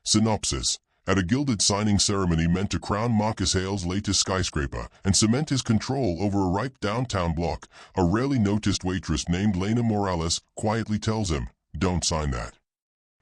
Synopsis. At a gilded signing ceremony meant to crown Marcus Hale's latest skyscraper and cement his control over a ripe downtown block, a rarely noticed waitress named Lena Morales quietly tells him, "Don't sign that."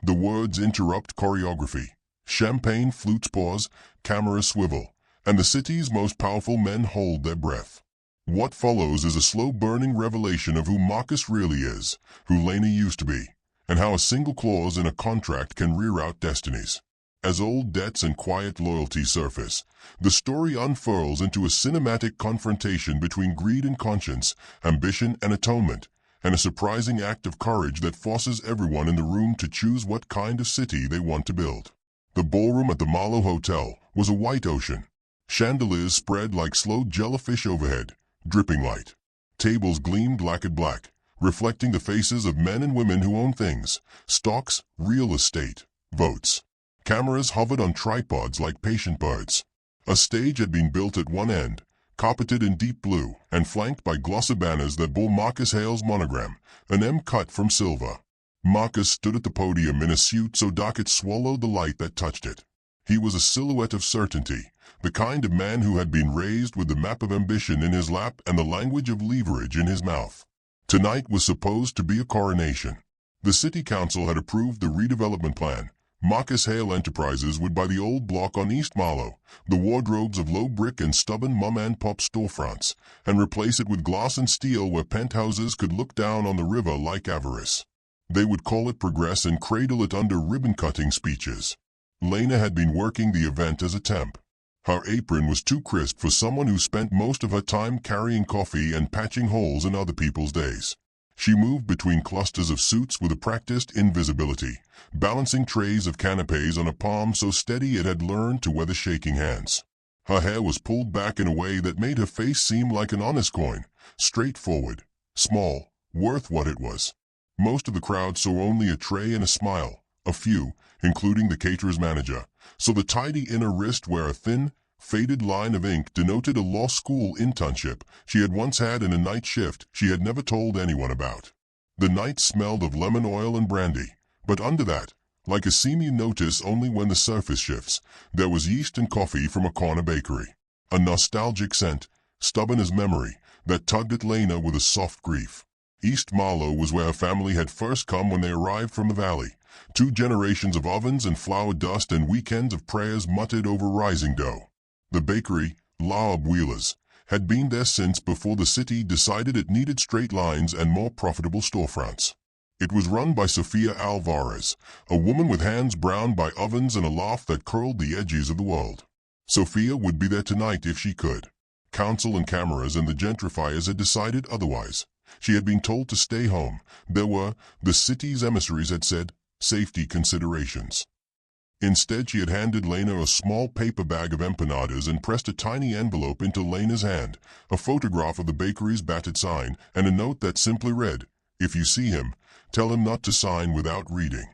The words interrupt choreography. Champagne flutes pause, cameras swivel, and the city's most powerful men hold their breath. What follows is a slow-burning revelation of who Marcus really is, who Lena used to be, and how a single clause in a contract can reroute destinies. As old debts and quiet loyalty surface, the story unfurls into a cinematic confrontation between greed and conscience, ambition and atonement, and a surprising act of courage that forces everyone in the room to choose what kind of city they want to build. The ballroom at the Marlowe Hotel was a white ocean. Chandeliers spread like slow jellyfish overhead, dripping light. Tables gleamed lacquered black, reflecting the faces of men and women who own things, stocks, real estate, votes. Cameras hovered on tripods like patient birds. A stage had been built at one end, carpeted in deep blue, and flanked by glossy banners that bore Marcus Hale's monogram, an M cut from silver. Marcus stood at the podium in a suit so dark it swallowed the light that touched it. He was a silhouette of certainty, the kind of man who had been raised with the map of ambition in his lap and the language of leverage in his mouth. Tonight was supposed to be a coronation. The city council had approved the redevelopment plan. Marcus Hale Enterprises would buy the old block on East Marlowe, the wardrobes of low brick and stubborn mom-and-pop storefronts, and replace it with glass and steel where penthouses could look down on the river like avarice. They would call it progress and cradle it under ribbon-cutting speeches. Lena had been working the event as a temp. Her apron was too crisp for someone who spent most of her time carrying coffee and patching holes in other people's days. She moved between clusters of suits with a practiced invisibility, balancing trays of canapes on a palm so steady it had learned to weather shaking hands. Her hair was pulled back in a way that made her face seem like an honest coin, straightforward, small, worth what it was. Most of the crowd saw only a tray and a smile. A few, including the caterer's manager, saw the tidy inner wrist where a thin, faded line of ink denoted a law school internship she had once had in a night shift she had never told anyone about. The night smelled of lemon oil and brandy, but under that, like a seamy notice only when the surface shifts, there was yeast and coffee from a corner bakery. A nostalgic scent, stubborn as memory, that tugged at Lena with a soft grief. East Marlowe was where her family had first come when they arrived from the valley. 2 generations of ovens and flour dust and weekends of prayers muttered over rising dough. The bakery, La Abuela's, had been there since before the city decided it needed straight lines and more profitable storefronts. It was run by Sofia Alvarez, a woman with hands browned by ovens and a laugh that curled the edges of the world. Sofia would be there tonight if she could. Council and cameras and the gentrifiers had decided otherwise. She had been told to stay home. There were, the city's emissaries had said, safety considerations. Instead, she had handed Lena a small paper bag of empanadas and pressed a tiny envelope into Lena's hand, a photograph of the bakery's battered sign, and a note that simply read, "If you see him, tell him not to sign without reading."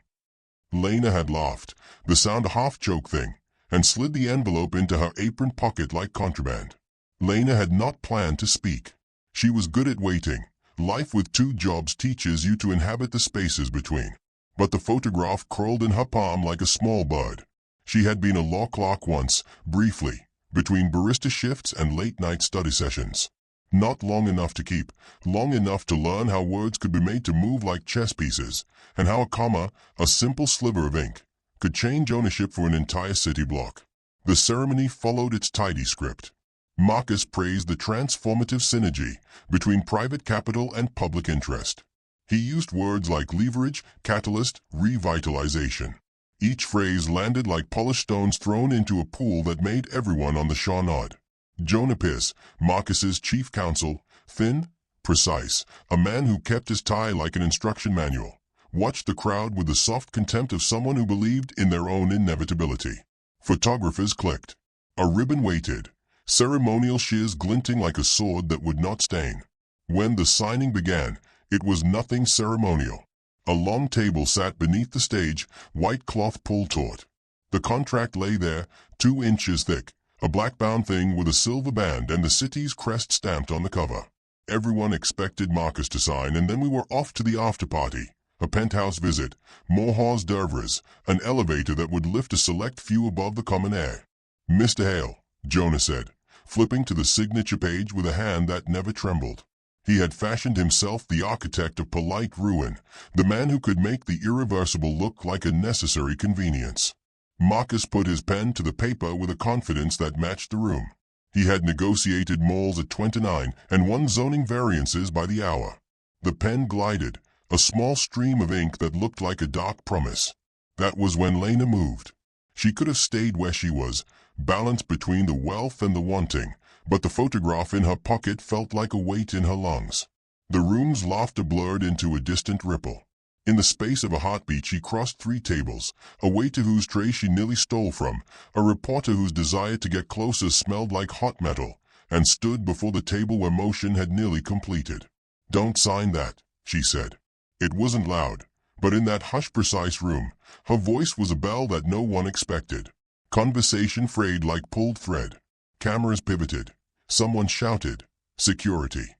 Lena had laughed, the sound a half-joke thing, and slid the envelope into her apron pocket like contraband. Lena had not planned to speak. She was good at waiting. Life with 2 jobs teaches you to inhabit the spaces between. But the photograph curled in her palm like a small bird. She had been a law clerk once, briefly, between barista shifts and late-night study sessions. Not long enough to keep, long enough to learn how words could be made to move like chess pieces, and how a comma, a simple sliver of ink, could change ownership for an entire city block. The ceremony followed its tidy script. Marcus praised the transformative synergy between private capital and public interest. He used words like leverage, catalyst, revitalization. Each phrase landed like polished stones thrown into a pool that made everyone on the shore nod. Jonah Pierce, Marcus's chief counsel, thin, precise, a man who kept his tie like an instruction manual, watched the crowd with the soft contempt of someone who believed in their own inevitability. Photographers clicked. A ribbon waited, ceremonial shears glinting like a sword that would not stain. When the signing began, it was nothing ceremonial. A long table sat beneath the stage, white cloth pulled taut. The contract lay there, 2 inches thick, a black-bound thing with a silver band and the city's crest stamped on the cover. Everyone expected Marcus to sign, and then we were off to the after-party, a penthouse visit, more hors d'oeuvres, an elevator that would lift a select few above the common air. Mr. Hale, Jonah said, flipping to the signature page with a hand that never trembled. He had fashioned himself the architect of polite ruin, the man who could make the irreversible look like a necessary convenience. Marcus put his pen to the paper with a confidence that matched the room. He had negotiated malls at 29 and won zoning variances by the hour. The pen glided, a small stream of ink that looked like a dark promise. That was when Lena moved. She could have stayed where she was, balanced between the wealth and the wanting, but the photograph in her pocket felt like a weight in her lungs. The room's laughter blurred into a distant ripple. In the space of a heartbeat she crossed 3 tables, a waiter whose tray she nearly stole from, a reporter whose desire to get closer smelled like hot metal, and stood before the table where motion had nearly completed. "Don't sign that," she said. It wasn't loud, but in that hush-precise room, her voice was a bell that no one expected. Conversation frayed like pulled thread. Cameras pivoted. Someone shouted, "Security."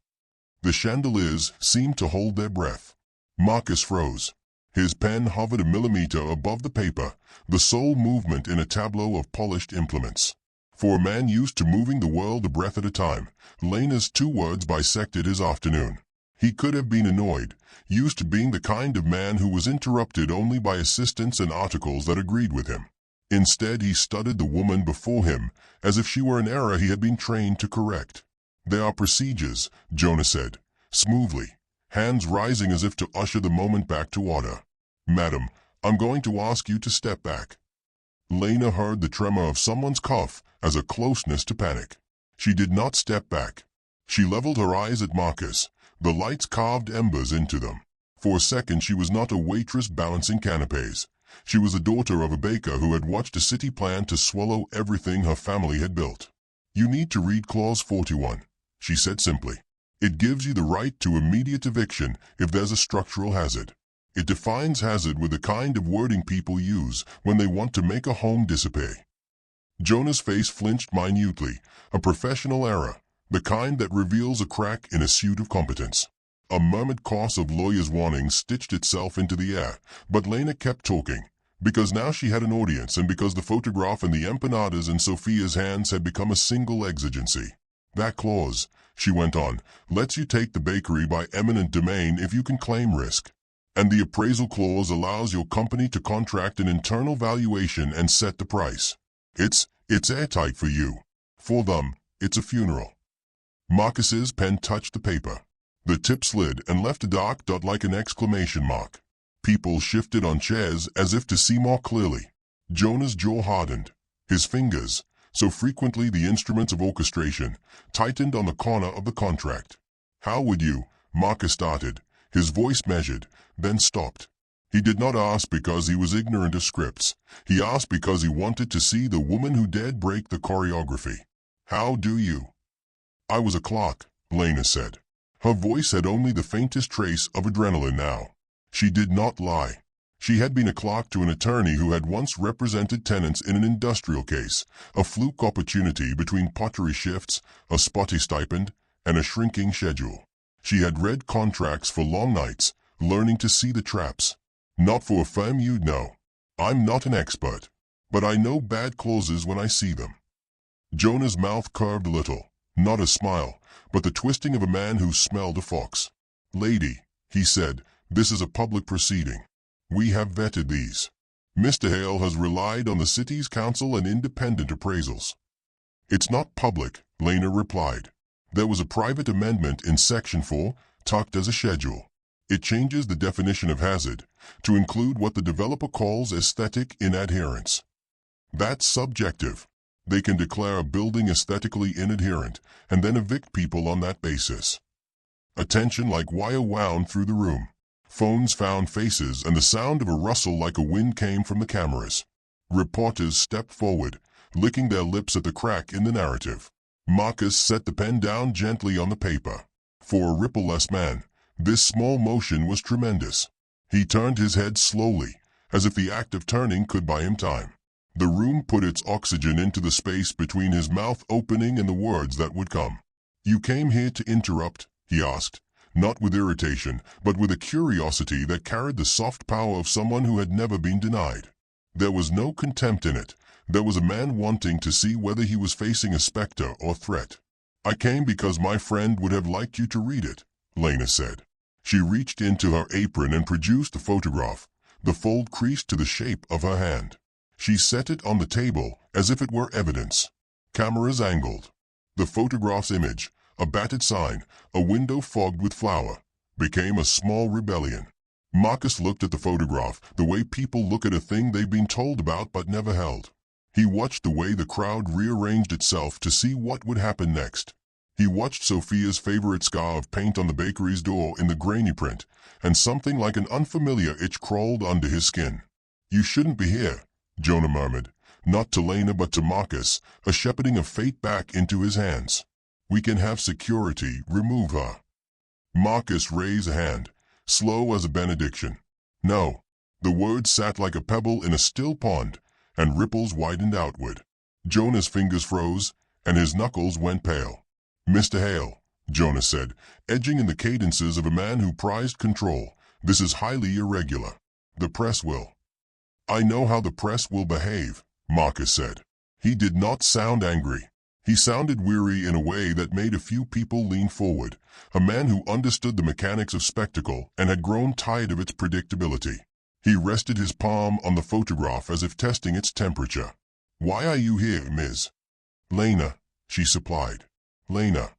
The chandeliers seemed to hold their breath. Marcus froze. His pen hovered a millimeter above the paper, the sole movement in a tableau of polished implements. For a man used to moving the world a breath at a time, Lena's 2 words bisected his afternoon. He could have been annoyed, used to being the kind of man who was interrupted only by assistants and articles that agreed with him. Instead, he studied the woman before him, as if she were an error he had been trained to correct. "There are procedures," Jonah said, smoothly, hands rising as if to usher the moment back to order. "Madam, I'm going to ask you to step back." Lena heard the tremor of someone's cough as a closeness to panic. She did not step back. She leveled her eyes at Marcus. The lights carved embers into them. For a second she was not a waitress balancing canapes. She was the daughter of a baker who had watched a city plan to swallow everything her family had built. "You need to read Clause 41, she said simply. "It gives you the right to immediate eviction if there's a structural hazard. It defines hazard with the kind of wording people use when they want to make a home disappear." Jonah's face flinched minutely, a professional error, the kind that reveals a crack in a suit of competence. A murmured chorus of lawyers' warnings stitched itself into the air, but Lena kept talking, because now she had an audience and because the photograph and the empanadas in Sophia's hands had become a single exigency. "That clause," she went on, "lets you take the bakery by eminent domain if you can claim risk. And the appraisal clause allows your company to contract an internal valuation and set the price. It's airtight for you. For them, it's a funeral." Marcus's pen touched the paper. The tip slid and left a dark dot like an exclamation mark. People shifted on chairs as if to see more clearly. Jonah's jaw hardened. His fingers, so frequently the instruments of orchestration, tightened on the corner of the contract. "How would you?" Marcus started, his voice measured, then stopped. He did not ask because he was ignorant of scripts. He asked because he wanted to see the woman who dared break the choreography. "How do you?" "I was a clerk," Lena said. Her voice had only the faintest trace of adrenaline now. She did not lie. She had been a clerk to an attorney who had once represented tenants in an industrial case, a fluke opportunity between pottery shifts, a spotty stipend, and a shrinking schedule. She had read contracts for long nights, learning to see the traps. "Not for a firm you'd know. I'm not an expert, but I know bad clauses when I see them." Jonah's mouth curved a little, not a smile, but the twisting of a man who smelled a fox. "Lady," he said, "this is a public proceeding. We have vetted these. Mr. Hale has relied on the city's council and independent appraisals." "It's not public," Lena replied. "There was a private amendment in Section 4, tucked as a schedule. It changes the definition of hazard to include what the developer calls aesthetic inadherence. That's subjective. They can declare a building aesthetically inadherent and then evict people on that basis." Attention like wire wound through the room. Phones found faces and the sound of a rustle like a wind came from the cameras. Reporters stepped forward, licking their lips at the crack in the narrative. Marcus set the pen down gently on the paper. For a ripple-less man, this small motion was tremendous. He turned his head slowly, as if the act of turning could buy him time. The room put its oxygen into the space between his mouth opening and the words that would come. "You came here to interrupt?" he asked, not with irritation, but with a curiosity that carried the soft power of someone who had never been denied. There was no contempt in it. There was a man wanting to see whether he was facing a specter or threat. "I came because my friend would have liked you to read it," Lena said. She reached into her apron and produced the photograph, the fold creased to the shape of her hand. She set it on the table as if it were evidence. Cameras angled. The photograph's image, a battered sign, a window fogged with flour, became a small rebellion. Marcus looked at the photograph the way people look at a thing they've been told about but never held. He watched the way the crowd rearranged itself to see what would happen next. He watched Sophia's favorite scar of paint on the bakery's door in the grainy print, and something like an unfamiliar itch crawled under his skin. "You shouldn't be here," Jonah murmured, not to Lena but to Marcus, a shepherding of fate back into his hands. "We can have security remove her." Marcus raised a hand, slow as a benediction. "No." The word sat like a pebble in a still pond, and ripples widened outward. Jonah's fingers froze, and his knuckles went pale. "Mr. Hale," Jonah said, edging in the cadences of a man who prized control, "this is highly irregular. The press will." "I know how the press will behave," Marcus said. He did not sound angry. He sounded weary in a way that made a few people lean forward, a man who understood the mechanics of spectacle and had grown tired of its predictability. He rested his palm on the photograph as if testing its temperature. "Why are you here, Ms. Lena?" she supplied. "Lena."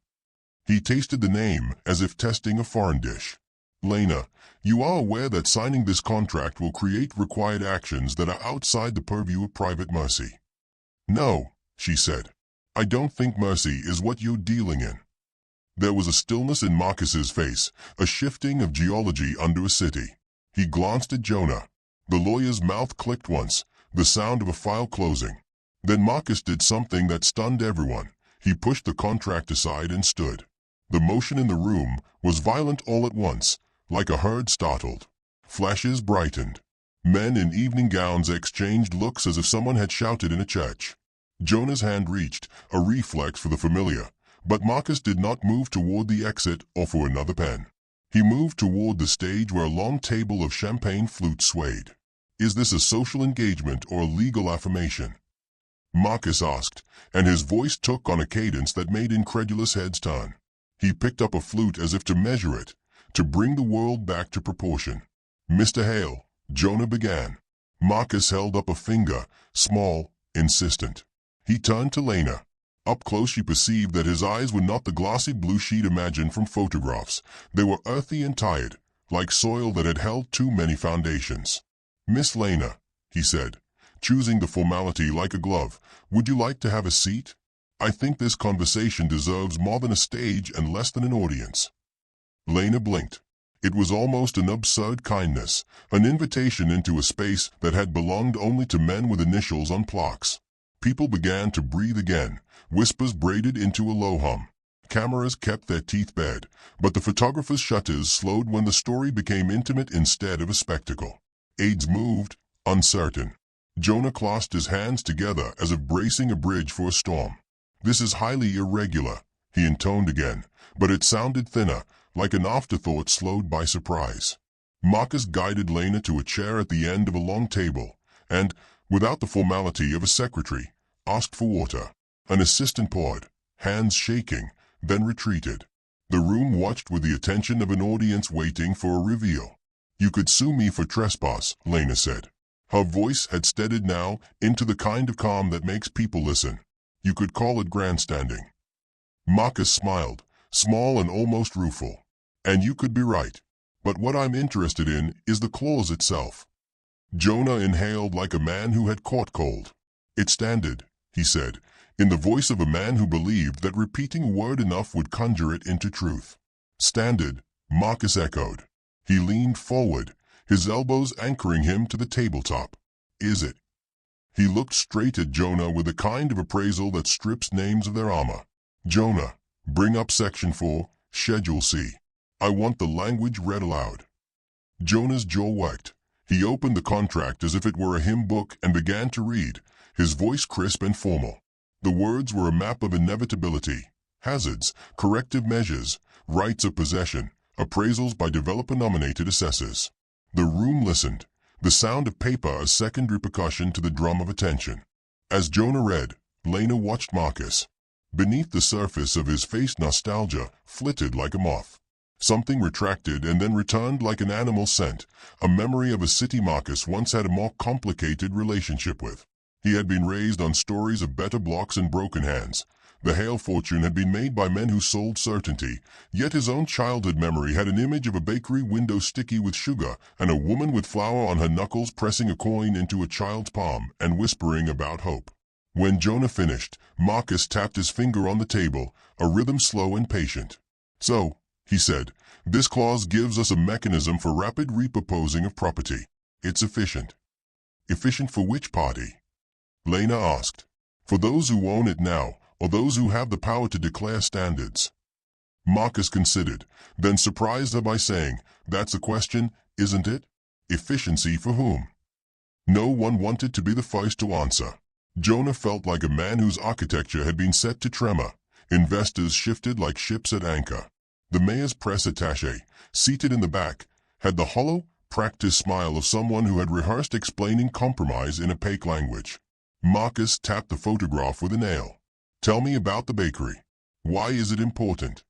He tasted the name as if testing a foreign dish. "Lena, you are aware that signing this contract will create required actions that are outside the purview of private mercy." "No," she said. "I don't think mercy is what you're dealing in." There was a stillness in Marcus's face, a shifting of geology under a city. He glanced at Jonah. The lawyer's mouth clicked once, the sound of a file closing. Then Marcus did something that stunned everyone. He pushed the contract aside and stood. The motion in the room was violent all at once, like a herd startled. Flashes brightened. Men in evening gowns exchanged looks as if someone had shouted in a church. Jonah's hand reached, a reflex for the familiar, but Marcus did not move toward the exit or for another pen. He moved toward the stage where a long table of champagne flutes swayed. "Is this a social engagement or a legal affirmation?" Marcus asked, and his voice took on a cadence that made incredulous heads turn. He picked up a flute as if to measure it, to bring the world back to proportion. "Mr. Hale," Jonah began. Marcus held up a finger, small, insistent. He turned to Lena. Up close she perceived that his eyes were not the glossy blue sheet imagined from photographs. They were earthy and tired, like soil that had held too many foundations. "Miss Lena," he said, choosing the formality like a glove, "would you like to have a seat? I think this conversation deserves more than a stage and less than an audience." Lena blinked. It was almost an absurd kindness, an invitation into a space that had belonged only to men with initials on plaques. People began to breathe again, whispers braided into a low hum. Cameras kept their teeth bared, but the photographer's shutters slowed when the story became intimate instead of a spectacle. Aides moved, uncertain. Jonah clasped his hands together as if bracing a bridge for a storm. "This is highly irregular," he intoned again, but it sounded thinner, like an afterthought slowed by surprise. Marcus guided Lena to a chair at the end of a long table, and, without the formality of a secretary, asked for water. An assistant poured, hands shaking, then retreated. The room watched with the attention of an audience waiting for a reveal. "You could sue me for trespass," Lena said. Her voice had steadied now into the kind of calm that makes people listen. "You could call it grandstanding." Marcus smiled, small and almost rueful. "And you could be right. But what I'm interested in is the clause itself." Jonah inhaled like a man who had caught cold. "It's standard," he said, in the voice of a man who believed that repeating a word enough would conjure it into truth. "Standard," Marcus echoed. He leaned forward, his elbows anchoring him to the tabletop. "Is it?" He looked straight at Jonah with the kind of appraisal that strips names of their armor. "Jonah, bring up Section 4, Schedule C. I want the language read aloud." Jonah's jaw worked. He opened the contract as if it were a hymn book and began to read, his voice crisp and formal. The words were a map of inevitability, hazards, corrective measures, rights of possession, Appraisals by developer-nominated assessors. The room listened, the sound of paper a secondary percussion to the drum of attention. As Jonah read, Lena watched Marcus. Beneath the surface of his face nostalgia flitted like a moth. Something retracted and then returned like an animal scent, a memory of a city Marcus once had a more complicated relationship with. He had been raised on stories of better blocks and broken hands. The Hale fortune had been made by men who sold certainty, yet his own childhood memory had an image of a bakery window sticky with sugar and a woman with flour on her knuckles pressing a coin into a child's palm and whispering about hope. When Jonah finished, Marcus tapped his finger on the table, a rhythm slow and patient. "So," he said, "this clause gives us a mechanism for rapid repurposing of property. It's efficient." "Efficient for which party?" Lena asked. "For those who own it now, or those who have the power to declare standards." Marcus considered, then surprised her by saying, "That's a question, isn't it? Efficiency for whom?" No one wanted to be the first to answer. Jonah felt like a man whose architecture had been set to tremor. Investors shifted like ships at anchor. The mayor's press attaché, seated in the back, had the hollow, practiced smile of someone who had rehearsed explaining compromise in opaque language. Marcus tapped the photograph with a nail. "Tell me about the bakery. Why is it important?"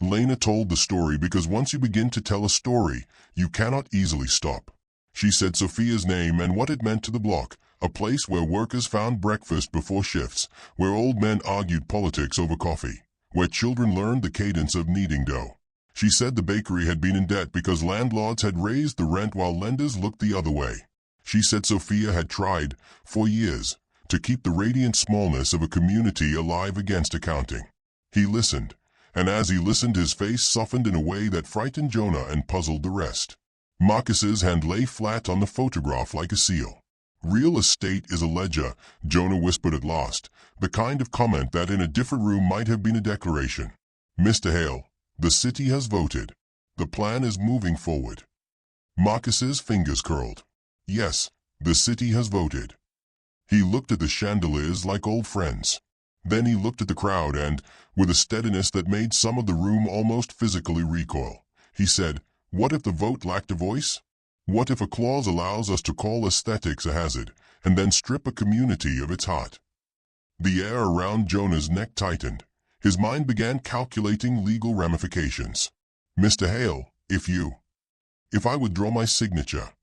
Lena told the story because once you begin to tell a story, you cannot easily stop. She said Sophia's name and what it meant to the block, a place where workers found breakfast before shifts, where old men argued politics over coffee, where children learned the cadence of kneading dough. She said the bakery had been in debt because landlords had raised the rent while lenders looked the other way. She said Sophia had tried, for years, to keep the radiant smallness of a community alive against accounting. He listened, and as he listened his face softened in a way that frightened Jonah and puzzled the rest. Marcus's hand lay flat on the photograph like a seal. "Real estate is a ledger," Jonah whispered at last, the kind of comment that in a different room might have been a declaration. "Mr. Hale, the city has voted. The plan is moving forward." Marcus's fingers curled. "Yes, the city has voted." He looked at the chandeliers like old friends. Then he looked at the crowd and, with a steadiness that made some of the room almost physically recoil, he said, "What if the vote lacked a voice? What if a clause allows us to call aesthetics a hazard, and then strip a community of its heart?" The air around Jonah's neck tightened. His mind began calculating legal ramifications. "Mr. Hale, if I withdraw my signature."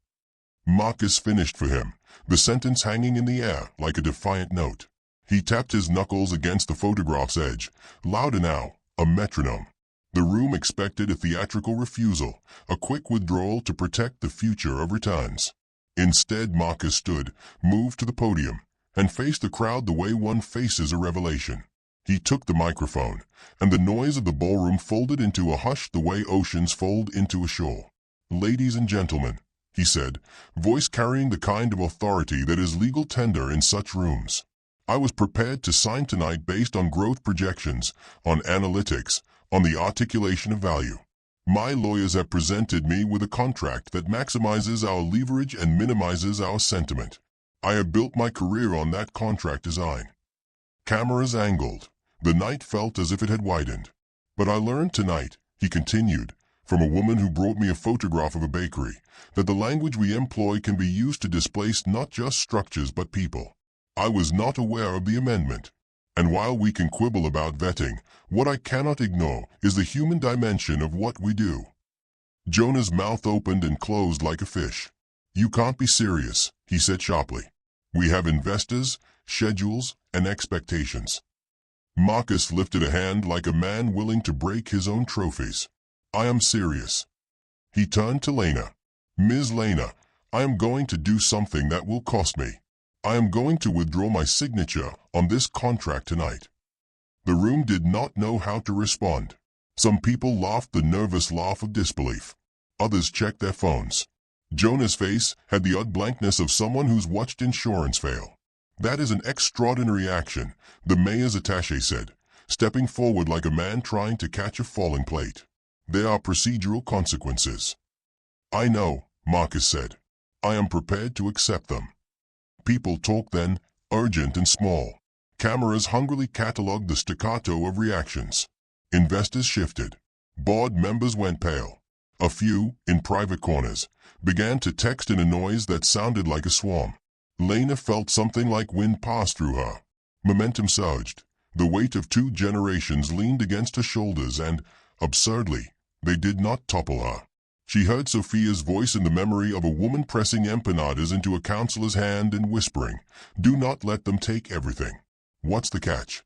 Marcus finished for him, the sentence hanging in the air like a defiant note. He tapped his knuckles against the photograph's edge, louder now, a metronome. The room expected a theatrical refusal, a quick withdrawal to protect the future of returns. Instead, Marcus stood, moved to the podium, and faced the crowd the way one faces a revelation. He took the microphone, and the noise of the ballroom folded into a hush the way oceans fold into a shore. "Ladies and gentlemen," he said, voice carrying the kind of authority that is legal tender in such rooms. "I was prepared to sign tonight based on growth projections, on analytics, on the articulation of value. My lawyers have presented me with a contract that maximizes our leverage and minimizes our sentiment. I have built my career on that contract design." Cameras angled. The night felt as if it had widened. "But I learned tonight," he continued, "from a woman who brought me a photograph of a bakery, that the language we employ can be used to displace not just structures but people. I was not aware of the amendment. And while we can quibble about vetting, what I cannot ignore is the human dimension of what we do." Jonah's mouth opened and closed like a fish. "You can't be serious," he said sharply. "We have investors, schedules, and expectations." Marcus lifted a hand like a man willing to break his own trophies. "I am serious." He turned to Lena. "Ms. Lena, I am going to do something that will cost me. I am going to withdraw my signature on this contract tonight." The room did not know how to respond. Some people laughed the nervous laugh of disbelief. Others checked their phones. Jonah's face had the odd blankness of someone who's watched insurance fail. "That is an extraordinary action," the mayor's attaché said, stepping forward like a man trying to catch a falling plate. "There are procedural consequences." "I know," Marcus said. "I am prepared to accept them." People talked then, urgent and small. Cameras hungrily catalogued the staccato of reactions. Investors shifted. Board members went pale. A few, in private corners, began to text in a noise that sounded like a swarm. Lena felt something like wind pass through her. Momentum surged. The weight of 2 generations leaned against her shoulders and, absurdly, they did not topple her. She heard Sophia's voice in the memory of a woman pressing empanadas into a counselor's hand and whispering, "Do not let them take everything." "What's the catch?"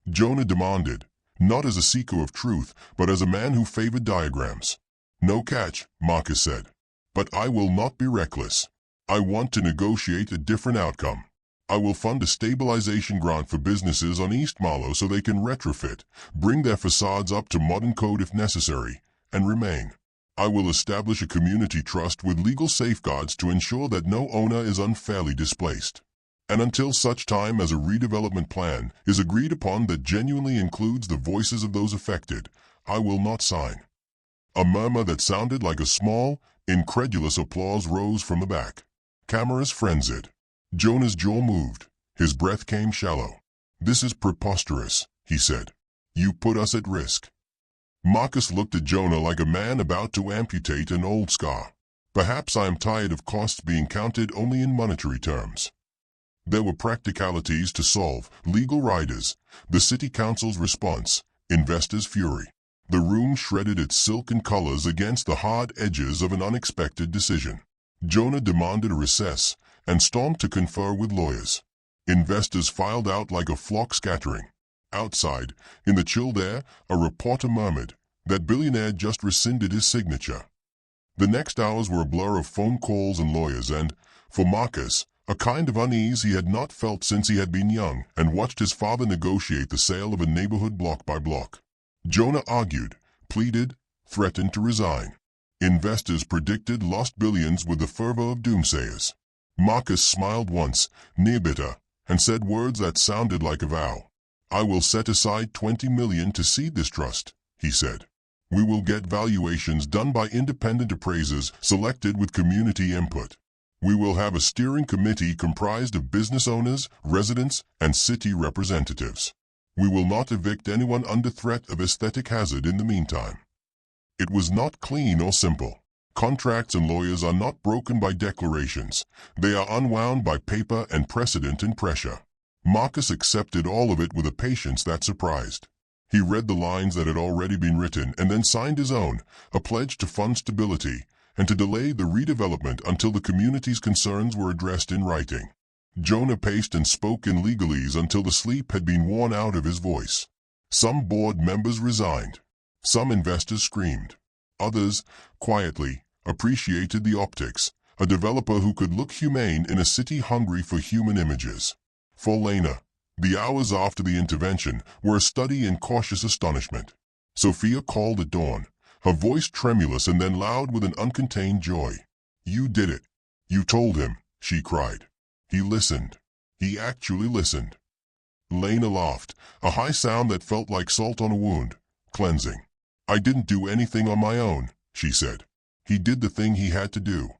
Jonah demanded, not as a seeker of truth, but as a man who favored diagrams. "No catch," Marcus said. "But I will not be reckless. I want to negotiate a different outcome. I will fund a stabilization grant for businesses on East Marlow so they can retrofit, bring their facades up to modern code if necessary, and remain. I will establish a community trust with legal safeguards to ensure that no owner is unfairly displaced. And until such time as a redevelopment plan is agreed upon that genuinely includes the voices of those affected, I will not sign." A murmur that sounded like a small, incredulous applause rose from the back. Cameras frenzied. Jonah's jaw moved. His breath came shallow. "This is preposterous," he said. "You put us at risk." Marcus looked at Jonah like a man about to amputate an old scar. "Perhaps I am tired of costs being counted only in monetary terms." There were practicalities to solve, legal riders, the city council's response, investors' fury. The room shredded its silken colors against the hard edges of an unexpected decision. Jonah demanded a recess and stormed to confer with lawyers. Investors filed out like a flock scattering. Outside, in the chilled air, a reporter murmured that Billionaire just rescinded his signature. The next hours were a blur of phone calls and lawyers and, for Marcus, a kind of unease he had not felt since he had been young and watched his father negotiate the sale of a neighborhood block by block. Jonah argued, pleaded, threatened to resign. Investors predicted lost billions with the fervor of doomsayers. Marcus smiled once, near bitter, and said words that sounded like a vow. "I will set aside $20 million to seed this trust," he said. "We will get valuations done by independent appraisers selected with community input. We will have a steering committee comprised of business owners, residents, and city representatives. We will not evict anyone under threat of aesthetic hazard in the meantime." It was not clean or simple. Contracts and lawyers are not broken by declarations. They are unwound by paper and precedent and pressure. Marcus accepted all of it with a patience that surprised. He read the lines that had already been written and then signed his own, a pledge to fund stability and to delay the redevelopment until the community's concerns were addressed in writing. Jonah paced and spoke in legalese until the sleep had been worn out of his voice. Some board members resigned. Some investors screamed. Others, quietly, appreciated the optics, a developer who could look humane in a city hungry for human images. For Lena, the hours after the intervention were a study in cautious astonishment. Sophia called at dawn, her voice tremulous and then loud with an uncontained joy. "You did it. You told him," she cried. "He listened. He actually listened." Lena laughed, a high sound that felt like salt on a wound, cleansing. "I didn't do anything on my own," she said. "He did the thing he had to do."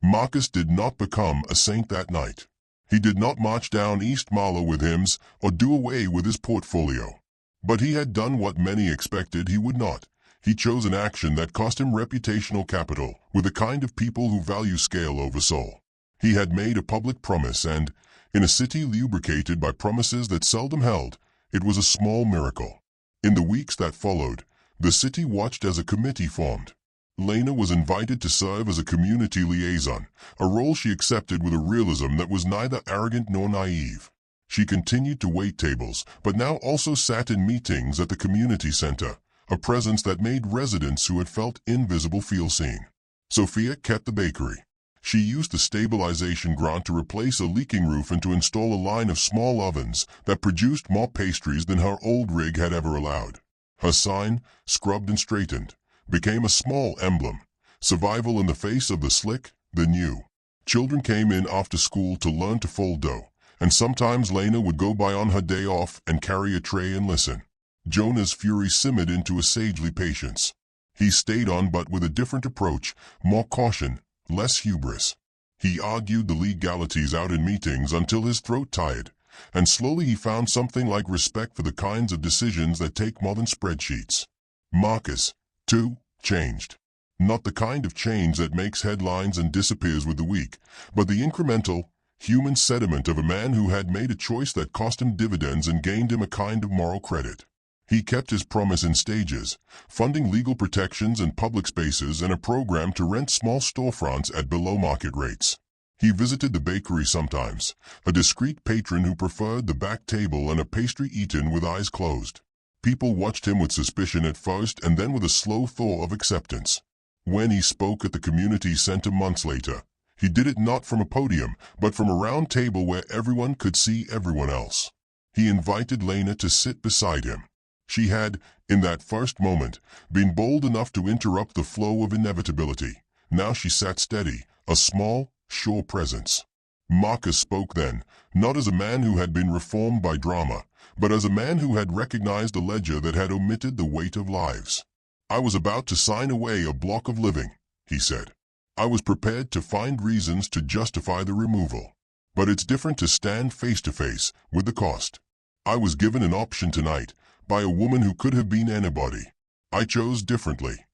Marcus did not become a saint that night. He did not march down East Marlow with hymns or do away with his portfolio. But he had done what many expected he would not. He chose an action that cost him reputational capital with the kind of people who value scale over soul. He had made a public promise and, in a city lubricated by promises that seldom held, it was a small miracle. In the weeks that followed, the city watched as a committee formed. Lena was invited to serve as a community liaison, a role she accepted with a realism that was neither arrogant nor naive. She continued to wait tables, but now also sat in meetings at the community center, a presence that made residents who had felt invisible feel seen. Sophia kept the bakery. She used the stabilization grant to replace a leaking roof and to install a line of small ovens that produced more pastries than her old rig had ever allowed. Her sign, scrubbed and straightened, became a small emblem, survival in the face of the slick, the new. Children came in after school to learn to fold dough, and sometimes Lena would go by on her day off and carry a tray and listen. Jonah's fury simmered into a sagely patience. He stayed on but with a different approach, more caution, less hubris. He argued the legalities out in meetings until his throat tired, and slowly he found something like respect for the kinds of decisions that take more than spreadsheets. Marcus, 2. Changed. Not the kind of change that makes headlines and disappears with the week, but the incremental, human sediment of a man who had made a choice that cost him dividends and gained him a kind of moral credit. He kept his promise in stages, funding legal protections and public spaces and a program to rent small storefronts at below-market rates. He visited the bakery sometimes, a discreet patron who preferred the back table and a pastry eaten with eyes closed. People watched him with suspicion at first and then with a slow thaw of acceptance. When he spoke at the community center months later, he did it not from a podium, but from a round table where everyone could see everyone else. He invited Lena to sit beside him. She had, in that first moment, been bold enough to interrupt the flow of inevitability. Now she sat steady, a small, sure presence. Marcus spoke then, not as a man who had been reformed by drama, but as a man who had recognized a ledger that had omitted the weight of lives. "I was about to sign away a block of living," he said. "I was prepared to find reasons to justify the removal. But it's different to stand face to face with the cost. I was given an option tonight, by a woman who could have been anybody. I chose differently."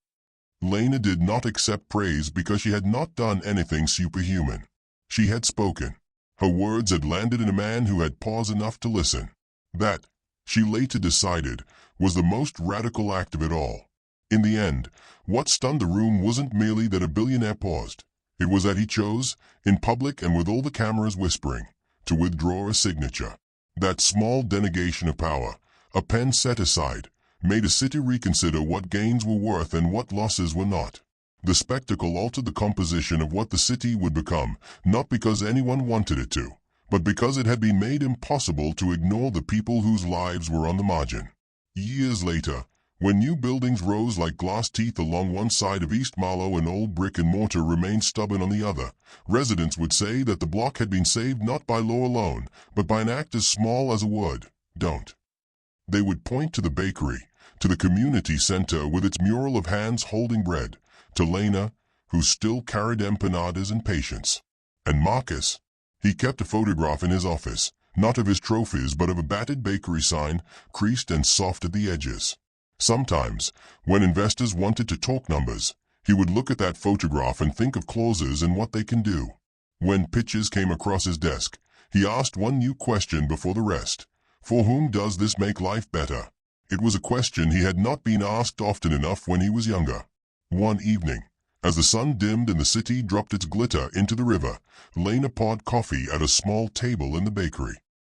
Lena did not accept praise because she had not done anything superhuman. She had spoken. Her words had landed in a man who had paused enough to listen. That, she later decided, was the most radical act of it all. In the end, what stunned the room wasn't merely that a billionaire paused. It was that he chose, in public and with all the cameras whispering, to withdraw a signature. That small denegation of power, a pen set aside, made a city reconsider what gains were worth and what losses were not. The spectacle altered the composition of what the city would become, not because anyone wanted it to, but because it had been made impossible to ignore the people whose lives were on the margin. Years later, when new buildings rose like glass teeth along one side of East Marlow and old brick and mortar remained stubborn on the other, residents would say that the block had been saved not by law alone, but by an act as small as a word, "Don't." They would point to the bakery, to the community center with its mural of hands holding bread, to Lena, who still carried empanadas and patience. And Marcus, he kept a photograph in his office, not of his trophies but of a battered bakery sign, creased and soft at the edges. Sometimes, when investors wanted to talk numbers, he would look at that photograph and think of clauses and what they can do. When pitches came across his desk, he asked one new question before the rest. For whom does this make life better? It was a question he had not been asked often enough when he was younger. One evening, as the sun dimmed and the city dropped its glitter into the river, Lena poured coffee at a small table in the bakery.